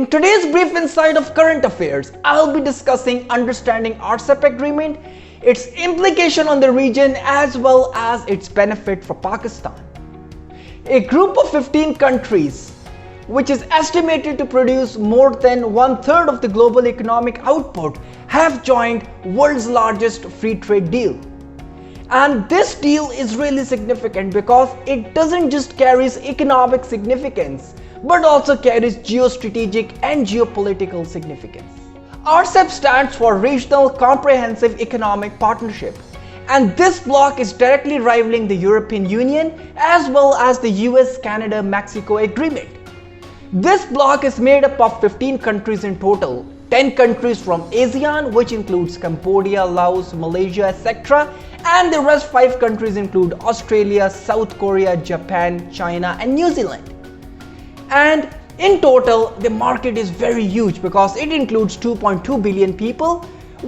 In today's brief insight of current affairs, I'll be discussing understanding RCEP agreement, its implication on the region as well as its benefit for Pakistan. A group of 15 countries, which is estimated to produce more than 1/3 of the global economic output, have joined world's largest free trade deal. And this deal is really significant because it doesn't just carry economic significance, but also carries geostrategic and geopolitical significance. RCEP stands for Regional Comprehensive Economic Partnership, and this bloc is directly rivaling the European Union as well as the US-Canada-Mexico agreement. This bloc is made up of 15 countries in total, 10 countries from ASEAN, which includes Cambodia, Laos, Malaysia, etc. And the rest 5 countries include Australia, South Korea, Japan, China and New Zealand. And in total, the market is very huge because it includes 2.2 billion people,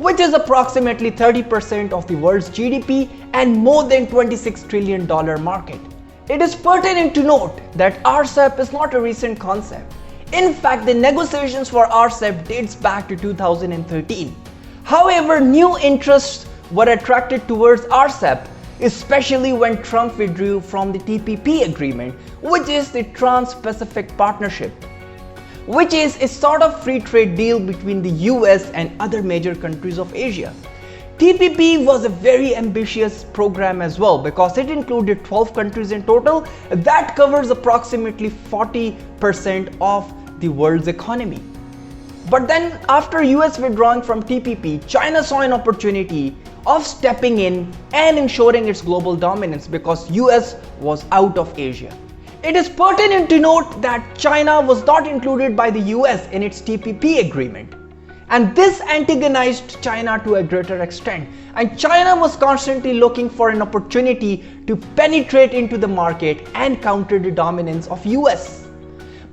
which is approximately 30% of the world's GDP and more than $26 trillion market. It is pertinent to note that RCEP is not a recent concept. In fact, the negotiations for RCEP dates back to 2013. However, new interests were attracted towards RCEP, especially when Trump withdrew from the TPP agreement, which is the Trans-Pacific Partnership, which is a sort of free trade deal between the US and other major countries of Asia. TPP was a very ambitious program as well because it included 12 countries in total. That covers approximately 40% of the world's economy. But then after US withdrawing from TPP, China saw an opportunity of stepping in and ensuring its global dominance because US was out of Asia. It is pertinent to note that China was not included by the US in its TPP agreement. And this antagonized China to a greater extent. And China was constantly looking for an opportunity to penetrate into the market and counter the dominance of US.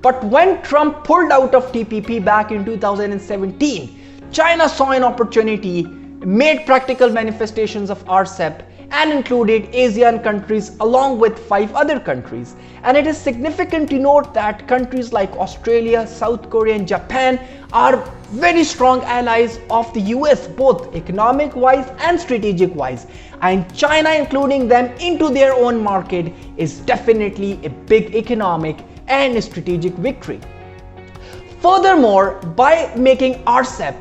But when Trump pulled out of TPP back in 2017, China saw an opportunity, made practical manifestations of RCEP and included ASEAN countries along with 5 other countries. And it is significant to note that countries like Australia, South Korea and Japan are very strong allies of the US, both economic wise and strategic wise. And China including them into their own market is definitely a big economic and a strategic victory. Furthermore, by making RCEP,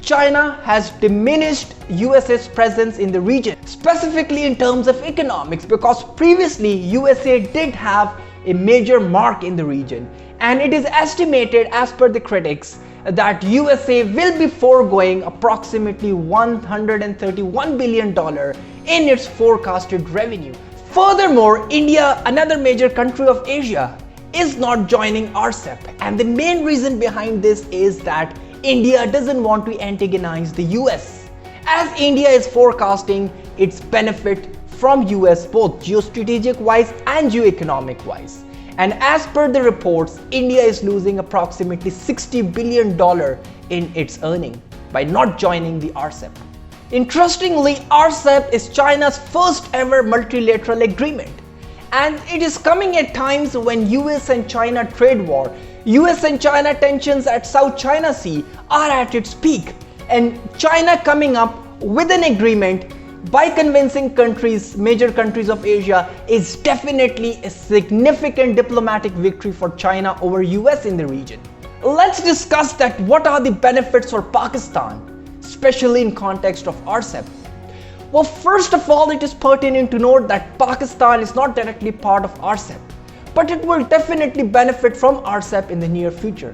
China has diminished USA's presence in the region, specifically in terms of economics, because previously USA did have a major mark in the region, and it is estimated as per the critics that USA will be foregoing approximately $131 billion in its forecasted revenue. Furthermore, India, another major country of Asia, is not joining RCEP, and the main reason behind this is that India doesn't want to antagonize the US, as India is forecasting its benefit from US both geostrategic wise and geoeconomic wise. And as per the reports, India is losing approximately $60 billion in its earning by not joining the RCEP. Interestingly, RCEP is China's first ever multilateral agreement, and it is coming at times when US and China trade war, US and China tensions at South China Sea are at its peak, and China coming up with an agreement by convincing countries, major countries of Asia, is definitely a significant diplomatic victory for China over US in the region. Let's discuss that what are the benefits for Pakistan, especially in context of RCEP. Well, first of all, it is pertinent to note that Pakistan is not directly part of RCEP, but it will definitely benefit from RCEP in the near future.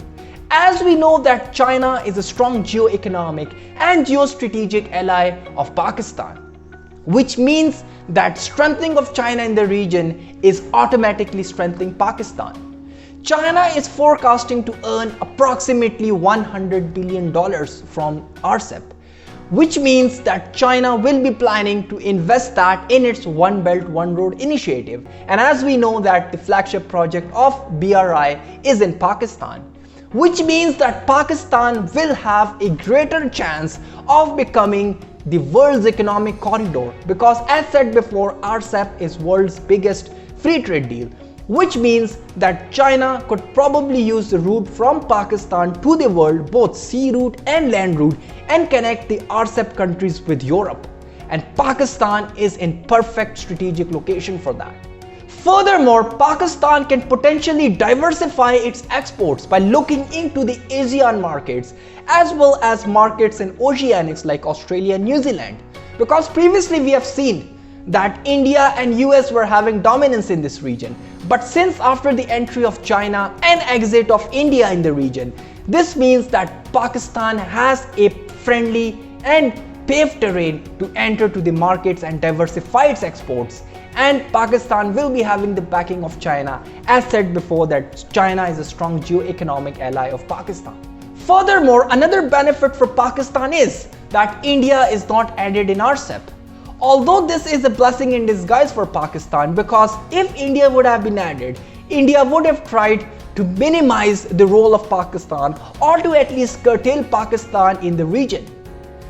As we know that China is a strong geo-economic and geostrategic ally of Pakistan, which means that strengthening of China in the region is automatically strengthening Pakistan. China is forecasting to earn approximately $100 billion from RCEP, which means that China will be planning to invest that in its One Belt One Road initiative. And as we know that the flagship project of BRI is in Pakistan, which means that Pakistan will have a greater chance of becoming the world's economic corridor, because as said before, RCEP is world's biggest free trade deal. which means that China could probably use the route from Pakistan to the world, both sea route and land route, and connect the RCEP countries with Europe. And Pakistan is in perfect strategic location for that. Furthermore, Pakistan can potentially diversify its exports by looking into the ASEAN markets as well as markets in oceanics like Australia and New Zealand. Because previously we have seen that India and US were having dominance in this region. But since after the entry of China and exit of India in the region, this means that Pakistan has a friendly and paved terrain to enter to the markets and diversify its exports. And Pakistan will be having the backing of China, as said before that China is a strong geo-economic ally of Pakistan. Furthermore, another benefit for Pakistan is that India is not added in RCEP. Although this is a blessing in disguise for Pakistan, because if India would have been added, India would have tried to minimize the role of Pakistan or to at least curtail Pakistan in the region.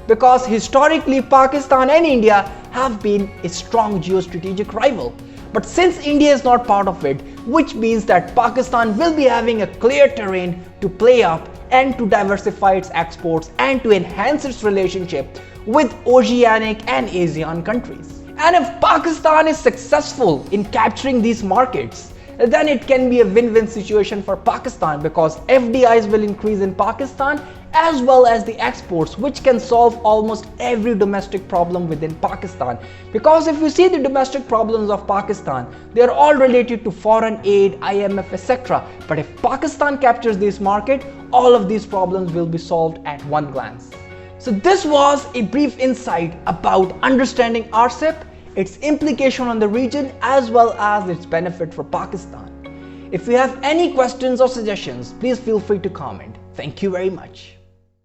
Because historically Pakistan and India have been a strong geostrategic rival. But since India is not part of it, which means that Pakistan will be having a clear terrain to play up and to diversify its exports and to enhance its relationship with oceanic and ASEAN countries. And if Pakistan is successful in capturing these markets, then it can be a win-win situation for Pakistan, because FDIs will increase in Pakistan as well as the exports, which can solve almost every domestic problem within Pakistan. Because if you see the domestic problems of Pakistan, they are all related to foreign aid, IMF, etc. But if Pakistan captures this market, all of these problems will be solved at one glance. So this was a brief insight about understanding RCEP, its implication on the region as well as its benefit for Pakistan. If you have any questions or suggestions, please feel free to comment. Thank you very much.